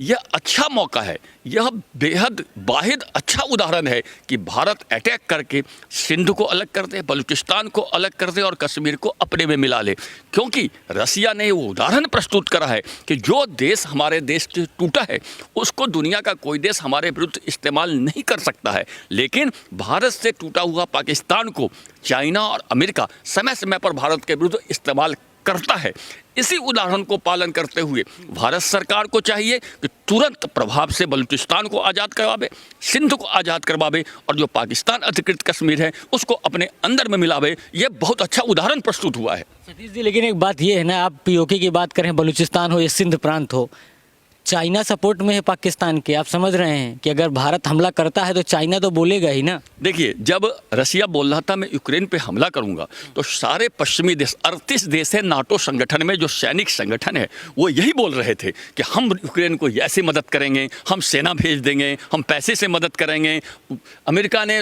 यह अच्छा मौका है, यह बेहद वाहिद अच्छा उदाहरण है कि भारत अटैक करके सिंध को अलग कर दे, बलूचिस्तान को अलग कर दे और कश्मीर को अपने में मिला ले। क्योंकि रसिया ने वो उदाहरण प्रस्तुत करा है कि जो देश हमारे देश से टूटा है उसको दुनिया का कोई देश हमारे विरुद्ध इस्तेमाल नहीं कर सकता है, लेकिन भारत से टूटा हुआ पाकिस्तान को चाइना और अमेरिका समय समय पर भारत के विरुद्ध इस्तेमाल करता है। इसी उदाहरण को पालन करते हुए भारत सरकार को चाहिए कि तुरंत प्रभाव से बलूचिस्तान को आज़ाद करवावे, सिंध को आज़ाद करवावे और जो पाकिस्तान अधिकृत कश्मीर है उसको अपने अंदर में मिलावे। ये बहुत अच्छा उदाहरण प्रस्तुत हुआ है। सतीश जी, लेकिन एक बात ये है ना, आप पीओके की बात करें, बलूचिस्तान हो या सिंध प्रांत हो, चाइना सपोर्ट में है पाकिस्तान के। आप समझ रहे हैं कि अगर भारत हमला करता है तो चाइना तो बोलेगा ही ना। देखिए, जब रसिया बोल रहा था मैं यूक्रेन पे हमला करूंगा, तो सारे पश्चिमी देश 38 देश है नाटो संगठन में, जो सैनिक संगठन है, वो यही बोल रहे थे कि हम यूक्रेन को ऐसे मदद करेंगे, हम सेना भेज देंगे, हम पैसे से मदद करेंगे। अमेरिका ने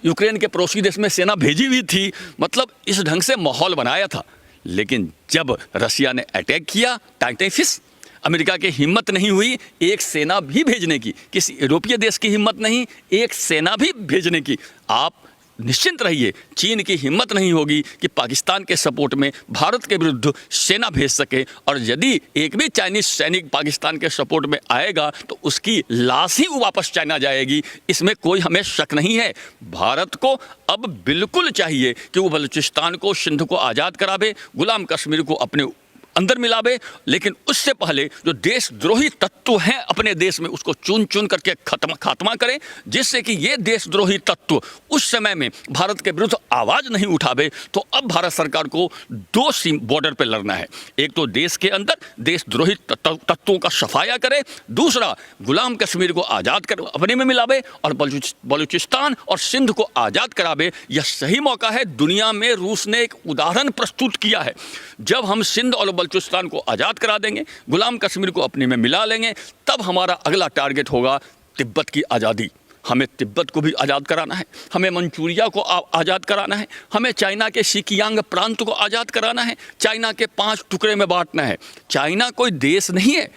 यूक्रेन के पड़ोसी देश में सेना भेजी हुई थी, मतलब इस ढंग से माहौल बनाया था। लेकिन जब रसिया ने अटैक किया, टाइटन फिश, अमेरिका की हिम्मत नहीं हुई एक सेना भी भेजने की, किसी यूरोपीय देश की हिम्मत नहीं एक सेना भी भेजने की। आप निश्चिंत रहिए, चीन की हिम्मत नहीं होगी कि पाकिस्तान के सपोर्ट में भारत के विरुद्ध सेना भेज सके, और यदि एक भी चाइनीज सैनिक पाकिस्तान के सपोर्ट में आएगा तो उसकी लाश ही वापस चाइना जाएगी। इसमें कोई हमें शक नहीं है। भारत को अब बिल्कुल चाहिए कि वो बलूचिस्तान को, सिंध को आज़ाद करावे, गुलाम कश्मीर को अपने अंदर मिलावे, लेकिन उससे पहले जो देशद्रोही तत्व हैं अपने देश में उसको चुन चुन करके खात्मा करें, जिससे कि ये देशद्रोही तत्व उस समय में भारत के विरुद्ध आवाज़ नहीं उठावे। तो अब भारत सरकार को दो बॉर्डर पे लड़ना है, एक तो देश के अंदर देशद्रोही तत्वों का सफाया करे, दूसरा गुलाम कश्मीर को आज़ाद कर अपने में मिलावे और बलूचिस्तान और सिंध को आज़ाद करावे। यह सही मौका है। दुनिया में रूस ने एक उदाहरण प्रस्तुत किया है, जब हम सिंध और बलूचिस्तान को आज़ाद करा देंगे, गुलाम कश्मीर को अपने में मिला लेंगे, तब हमारा अगला टारगेट होगा तिब्बत की आज़ादी। हमें तिब्बत को भी आज़ाद कराना है, हमें मंचूरिया को आज़ाद कराना है, हमें चाइना के शिकियांग प्रांत को आज़ाद कराना है, चाइना के 5 टुकड़े में बांटना है। चाइना कोई देश नहीं है,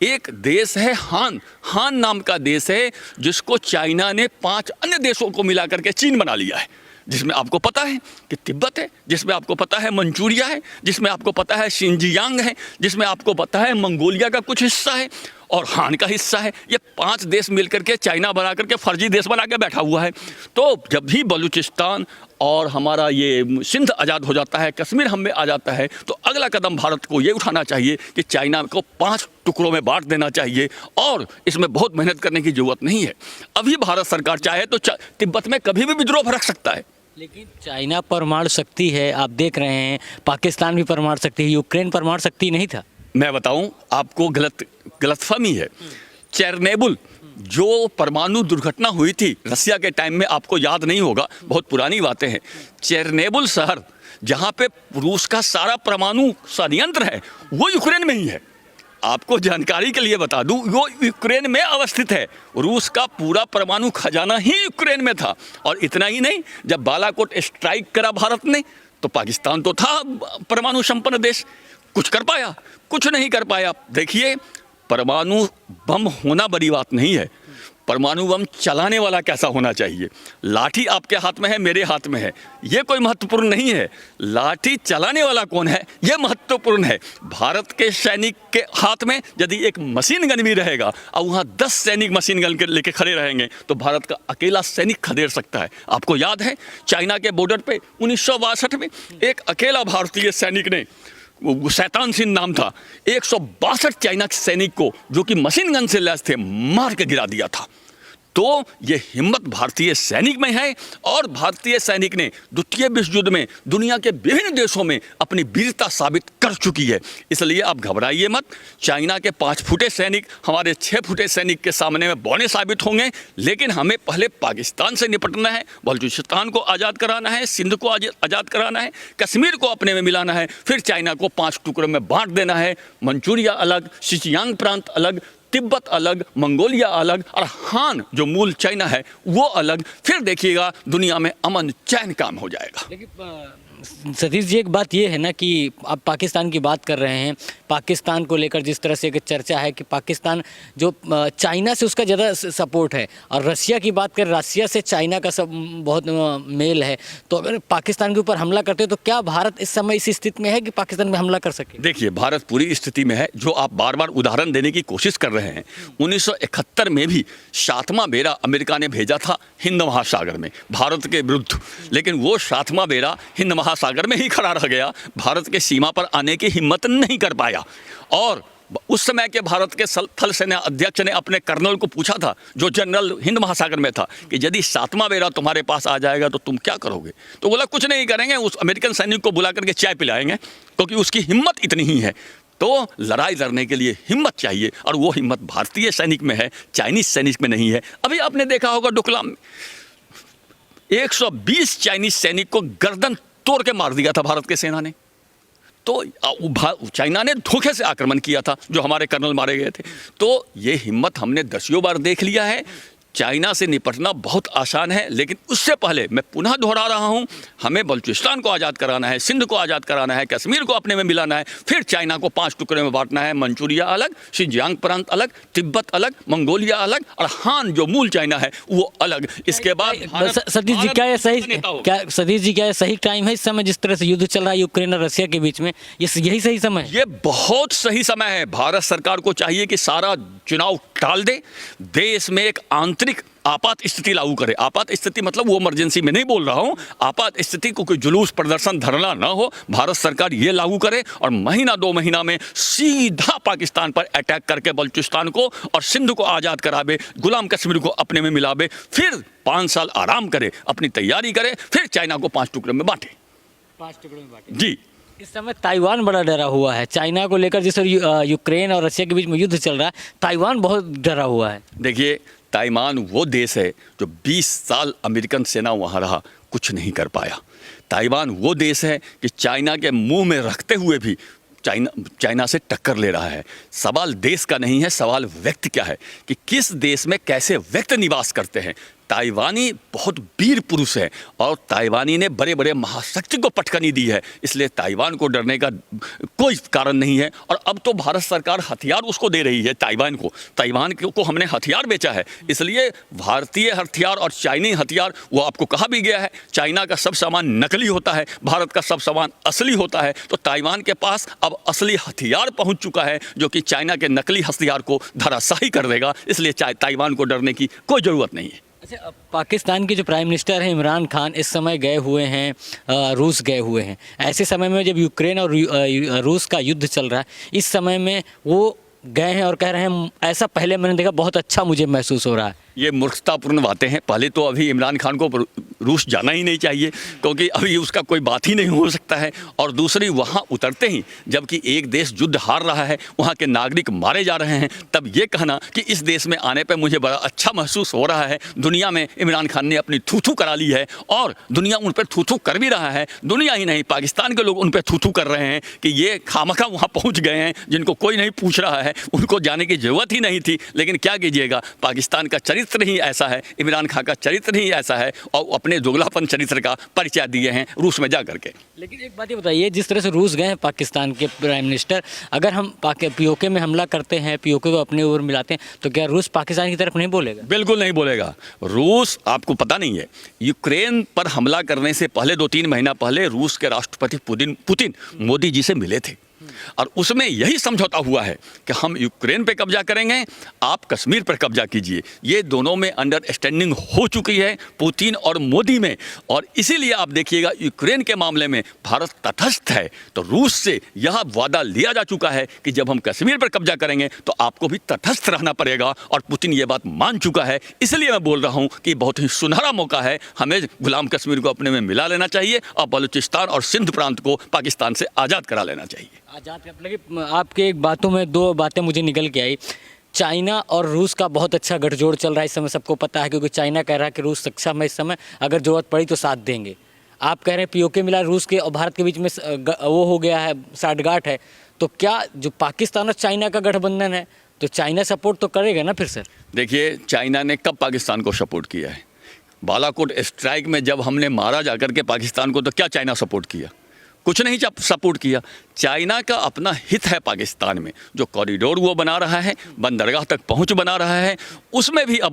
एक देश है हान। हान नाम का देश है जिसको चाइना ने 5 अन्य देशों को मिला करके चीन बना लिया है, जिसमें आपको पता है कि तिब्बत है, जिसमें आपको पता है मंचूरिया है, जिसमें आपको पता है शिनजियांग है, जिसमें आपको पता है मंगोलिया का कुछ हिस्सा है और हान का हिस्सा है। ये 5 देश मिलकर के चाइना बना करके फर्जी देश बना के बैठा हुआ है। तो जब भी बलूचिस्तान और हमारा ये सिंध आज़ाद हो जाता है, कश्मीर हम में आ जाता है, तो अगला कदम भारत को ये उठाना चाहिए कि चाइना को 5 टुकड़ों में बांट देना चाहिए, और इसमें बहुत मेहनत करने की ज़रूरत नहीं है। अभी भारत सरकार चाहे तो तिब्बत में कभी भी विद्रोह रख सकता है। लेकिन चाइना परमाणु शक्ति है, आप देख रहे हैं, पाकिस्तान भी परमाणु शक्ति है, यूक्रेन परमाणु शक्ति नहीं था। मैं बताऊं आपको, गलतफहमी है। चेरनोबिल जो परमाणु दुर्घटना हुई थी रसिया के टाइम में, आपको याद नहीं होगा, बहुत पुरानी बातें हैं। चेरनोबिल शहर जहां पे रूस का सारा परमाणु संयंत्र है वो यूक्रेन में ही है। आपको जानकारी के लिए बता दूं, वो यूक्रेन में अवस्थित है। रूस का पूरा परमाणु खजाना ही यूक्रेन में था। और इतना ही नहीं, जब बालाकोट स्ट्राइक करा भारत ने, तो पाकिस्तान तो था परमाणु संपन्न देश, कुछ कर पाया? कुछ नहीं कर पाया। देखिए, परमाणु बम होना बड़ी बात नहीं है, परमाणु बम चलाने वाला कैसा होना चाहिए। लाठी आपके हाथ में है, मेरे हाथ में है, ये कोई महत्वपूर्ण नहीं है। लाठी चलाने वाला कौन है, ये महत्वपूर्ण है। भारत के सैनिक के हाथ में यदि एक मशीन गन भी रहेगा और वहाँ 10 सैनिक मशीन गन के लेके खड़े रहेंगे, तो भारत का अकेला सैनिक खदेड़ सकता है। आपको याद है, चाइना के बॉर्डर पे 1962 में एक अकेला भारतीय सैनिक ने, वो शैतान सिंह नाम था, 162 चाइना के सैनिक को, जो कि मशीन गन से लैस थे, मार के गिरा दिया था। तो ये हिम्मत भारतीय सैनिक में है, और भारतीय सैनिक ने द्वितीय विश्व युद्ध में दुनिया के विभिन्न देशों में अपनी वीरता साबित कर चुकी है। इसलिए आप घबराइए मत। चाइना के 5 फुटे सैनिक हमारे 6 फुटे सैनिक के सामने में बौने साबित होंगे, लेकिन हमें पहले पाकिस्तान से निपटना है, बलूचिस्तान को आज़ाद कराना है, सिंध को आज़ाद कराना है, कश्मीर को अपने में मिलाना है, फिर चाइना को 5 टुकड़ों में बांट देना है। मंचूरिया अलग, शिचियांग प्रांत अलग, तिब्बत अलग, मंगोलिया अलग, और हान जो मूल चाइना है वो अलग। फिर देखिएगा दुनिया में अमन चैन काम हो जाएगा। लेकिन सतीश जी, एक बात ये है ना कि आप पाकिस्तान की बात कर रहे हैं, पाकिस्तान को लेकर जिस तरह से एक चर्चा है कि पाकिस्तान जो चाइना से उसका ज़्यादा सपोर्ट है, और रसिया की बात करें, रसिया से चाइना का सब बहुत मेल है, तो अगर पाकिस्तान के ऊपर हमला करते तो क्या भारत इस समय इस स्थिति में है कि पाकिस्तान में हमला कर सके? देखिए, भारत पूरी स्थिति में है। जो आप बार बार उदाहरण देने की कोशिश कर रहे हैं, 1971 में भी 7वां बेड़ा अमेरिका ने भेजा था हिंद महासागर में भारत के विरुद्ध, लेकिन वो 7वां बेड़ा हिंद महासागर में ही खड़ा रह गया, भारत के सीमा पर आने की हिम्मत नहीं कर पाया। और उस समय के भारत के थल सेना अध्यक्ष ने अपने कर्नल को पूछा था, जो जनरल हिंद महासागर में था, कि यदि 7वां बेड़ा तुम्हारे पास आ जाएगा तो तुम क्या करोगे? तो बोला कुछ नहीं करेंगे, उस अमेरिकन सैनिक को बुला करके चाय पिलाएंगे, क्योंकि उसकी हिम्मत इतनी ही है। तो लड़ाई लड़ने के लिए हिम्मत चाहिए, और वो हिम्मत भारतीय सैनिक में है, चाइनीज सैनिक में नहीं है। अभी आपने देखा होगा डोकलाम में 120 चाइनीज सैनिक को गर्दन तोड़ के मार दिया था भारत के सेना ने। तो चाइना ने धोखे से आक्रमण किया था, जो हमारे कर्नल मारे गए थे। तो ये हिम्मत हमने दसियों बार देख लिया है। चाइना से निपटना बहुत आसान है, लेकिन उससे पहले मैं पुनः दोहरा रहा हूं, हमें बलूचिस्तान को आज़ाद कराना है, सिंध को आज़ाद कराना है, कश्मीर को अपने में मिलाना है, फिर चाइना को 5 टुकड़े में बांटना है। मंचूरिया अलग, शिनजियांग प्रांत अलग, तिब्बत अलग, मंगोलिया अलग, और हान जो मूल चाइना है वो अलग। इसके बाद सतीश जी, क्या ये सही, क्या सतीश जी, क्या ये सही टाइम है इस समय जिस तरह से युद्ध चल रहा है यूक्रेन और रसिया के बीच में? यही सही समय है? ये बहुत सही समय है। भारत सरकार को चाहिए कि सारा चुनाव टाल दे, देश में एक आंतरिक आपात स्थिति लागू करे। आपात स्थिति मतलब वो इमरजेंसी में नहीं बोल रहा हूं, आपात स्थिति को कोई जुलूस प्रदर्शन धरना ना हो, भारत सरकार ये लागू करे, और महीना 2 महीना में सीधा पाकिस्तान पर अटैक करके बलूचिस्तान को और सिंध को आज़ाद करावे, गुलाम कश्मीर को अपने में मिलावे, फिर 5 साल आराम करे, अपनी तैयारी करे, फिर चाइना को 5 टुकड़े में बांटे। 5 टुकड़ों में बांटे जी। इस समय ताइवान बड़ा डरा हुआ है चाइना को लेकर, जिस यूक्रेन और रसिया के बीच में युद्ध चल रहा है, ताइवान बहुत डरा हुआ है। देखिए, ताइवान वो देश है जो 20 साल अमेरिकन सेना वहाँ रहा, कुछ नहीं कर पाया। ताइवान वो देश है कि चाइना के मुंह में रखते हुए भी चाइना से टक्कर ले रहा है। सवाल देश का नहीं है, सवाल व्यक्ति क्या है कि किस देश में कैसे व्यक्ति निवास करते हैं। ताइवानी बहुत वीर पुरुष है, और ताइवानी ने बड़े बड़े महाशक्ति को पटखनी दी है, इसलिए ताइवान को डरने का कोई कारण नहीं है। और अब तो भारत सरकार हथियार उसको दे रही है, ताइवान को हमने हथियार बेचा है, इसलिए भारतीय हथियार और चाइनीज हथियार, वो आपको कहा भी गया है, चाइना का सब सामान नकली होता है, भारत का सब सामान असली होता है। तो ताइवान के पास अब असली हथियार पहुंच चुका है, जो कि चाइना के नकली हथियार को धराशायी कर देगा, इसलिए ताइवान को डरने की कोई ज़रूरत नहीं है। अच्छा, पाकिस्तान के जो प्राइम मिनिस्टर हैं इमरान खान, इस समय गए हुए हैं रूस गए हुए हैं। ऐसे समय में जब यूक्रेन और रूस का युद्ध चल रहा है, इस समय में वो गए हैं और कह रहे हैं ऐसा पहले मैंने देखा, बहुत अच्छा मुझे महसूस हो रहा है। ये मूर्खतापूर्ण बातें हैं। पहले तो अभी इमरान खान को रूस जाना ही नहीं चाहिए, क्योंकि अभी उसका कोई बात ही नहीं हो सकता है। और दूसरी, वहाँ उतरते ही जबकि एक देश युद्ध हार रहा है, वहाँ के नागरिक मारे जा रहे हैं, तब ये कहना कि इस देश में आने पर मुझे बड़ा अच्छा महसूस हो रहा है। दुनिया में इमरान खान ने अपनी थू-थू करा ली है, और दुनिया उन पर थू-थू कर भी रहा है। दुनिया ही नहीं, पाकिस्तान के लोग उन पर थू-थू कर रहे हैं कि ये खामखा वहाँ पहुँच गए हैं, जिनको कोई नहीं पूछ रहा है, उनको जाने की ज़रूरत ही नहीं थी। लेकिन क्या कीजिएगा, पाकिस्तान का चरित्र ही ऐसा है, इमरान खान का चरित्र ही ऐसा है, और अपने दोगलापन चरित्र का परिचय दिए हैं रूस में जा करके। लेकिन एक बात ये बताइए, जिस तरह से रूस गए हैं पाकिस्तान के प्राइम मिनिस्टर, अगर हम पीओके में हमला करते हैं, पीओके को अपने ओर मिलाते हैं, तो क्या रूस पाकिस्तान की तरफ नहीं बोलेगा? बिल्कुल नहीं बोलेगा। रूस, आपको पता नहीं है, यूक्रेन पर हमला करने से पहले 2-3 महीना पहले रूस के राष्ट्रपति पुतिन मोदी जी से मिले थे, और उसमें यही समझौता हुआ है कि हम यूक्रेन पे कब्जा करेंगे, आप कश्मीर पर कब्जा कीजिए। ये दोनों में अंडरस्टैंडिंग हो चुकी है पुतिन और मोदी में, और इसीलिए आप देखिएगा यूक्रेन के मामले में भारत तटस्थ है। तो रूस से यह वादा लिया जा चुका है कि जब हम कश्मीर पर कब्जा करेंगे तो आपको भी तटस्थ रहना पड़ेगा, और पुतिन ये बात मान चुका है। इसलिए मैं बोल रहा हूँ कि बहुत ही सुनहरा मौका है, हमें गुलाम कश्मीर को अपने में मिला लेना चाहिए, और बलूचिस्तान और सिंध प्रांत को पाकिस्तान से आज़ाद करा लेना चाहिए। आज़ाद, मतलब आपके एक बातों में 2 बातें मुझे निकल के आई। चाइना और रूस का बहुत अच्छा गठजोड़ चल रहा है इस समय, सबको पता है, क्योंकि चाइना कह रहा है कि रूस सक्षम है इस समय, अगर ज़रूरत पड़ी तो साथ देंगे। आप कह रहे हैं पीओके मिला, रूस के और भारत के बीच में वो हो गया है, साठगांठ है। तो क्या जो पाकिस्तान और चाइना का गठबंधन है, तो चाइना सपोर्ट तो करेगा ना फिर सर? देखिए, चाइना ने कब पाकिस्तान को सपोर्ट किया है? बालाकोट स्ट्राइक में जब हमने मारा जाकर के पाकिस्तान को, तो क्या चाइना सपोर्ट किया? कुछ नहीं सपोर्ट किया। चाइना का अपना हित है पाकिस्तान में, जो कॉरिडोर वो बना रहा है, बंदरगाह तक पहुंच बना रहा है, उसमें भी अब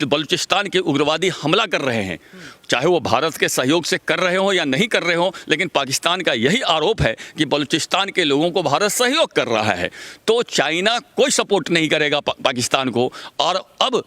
बलूचिस्तान के उग्रवादी हमला कर रहे हैं, चाहे वो भारत के सहयोग से कर रहे हो या नहीं कर रहे हो, लेकिन पाकिस्तान का यही आरोप है कि बलूचिस्तान के लोगों को भारत सहयोग कर रहा है। तो चाइना कोई सपोर्ट नहीं करेगा पाकिस्तान को। और अब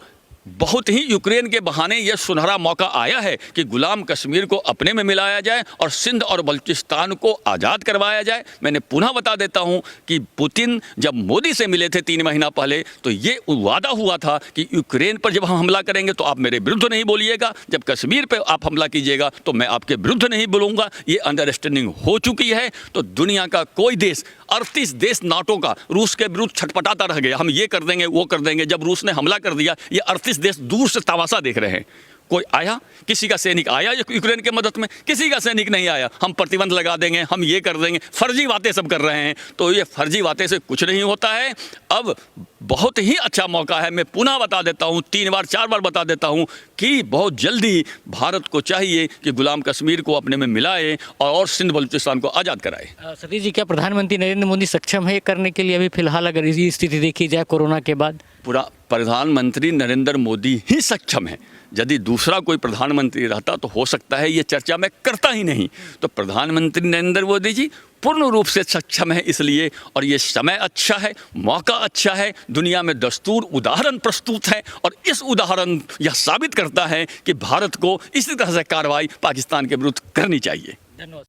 बहुत ही यूक्रेन के बहाने यह सुनहरा मौका आया है कि गुलाम कश्मीर को अपने में मिलाया जाए और सिंध और बलूचिस्तान को आज़ाद करवाया जाए। मैंने पुनः बता देता हूं कि पुतिन जब मोदी से मिले थे 3 महीना पहले, तो ये वादा हुआ था कि यूक्रेन पर जब हम हमला करेंगे तो आप मेरे विरुद्ध नहीं बोलिएगा, जब कश्मीर पर आप हमला कीजिएगा तो मैं आपके विरुद्ध नहीं बोलूँगा। ये अंडरस्टैंडिंग हो चुकी है। तो दुनिया का कोई देश, 38 देश नाटो का रूस के विरुद्ध छटपटाता रह गया, हम ये कर देंगे वो कर देंगे। जब रूस ने हमला कर दिया, ये 38 देश दूर से तमाशा देख रहे हैं। कोई आया? किसी का सैनिक आया यूक्रेन के मदद में? किसी का सैनिक नहीं आया। हम प्रतिबंध लगा देंगे, हम ये कर देंगे, फर्जी बातें सब कर रहे हैं। तो ये फर्जी बातें से कुछ नहीं होता है। अब बहुत ही अच्छा मौका है। मैं पुनः बता देता हूँ, 3 बार 4 बार बता देता हूँ कि बहुत जल्दी भारत को चाहिए कि गुलाम कश्मीर को अपने में मिलाए और सिंध बलूचिस्तान को आज़ाद कराए। सतीश जी, क्या प्रधानमंत्री नरेंद्र मोदी सक्षम है करने के लिए अभी फिलहाल, अगर ये स्थिति देखी जाए कोरोना के बाद? पूरा प्रधानमंत्री नरेंद्र मोदी ही सक्षम है। यदि दूसरा कोई प्रधानमंत्री रहता तो हो सकता है ये चर्चा मैं करता ही नहीं। तो प्रधानमंत्री नरेंद्र मोदी जी पूर्ण रूप से सक्षम है इसलिए, और ये समय अच्छा है, मौका अच्छा है, दुनिया में दस्तूर उदाहरण प्रस्तुत है, और इस उदाहरण यह साबित करता है कि भारत को इसी तरह से कार्रवाई पाकिस्तान के विरुद्ध करनी चाहिए। धन्यवाद।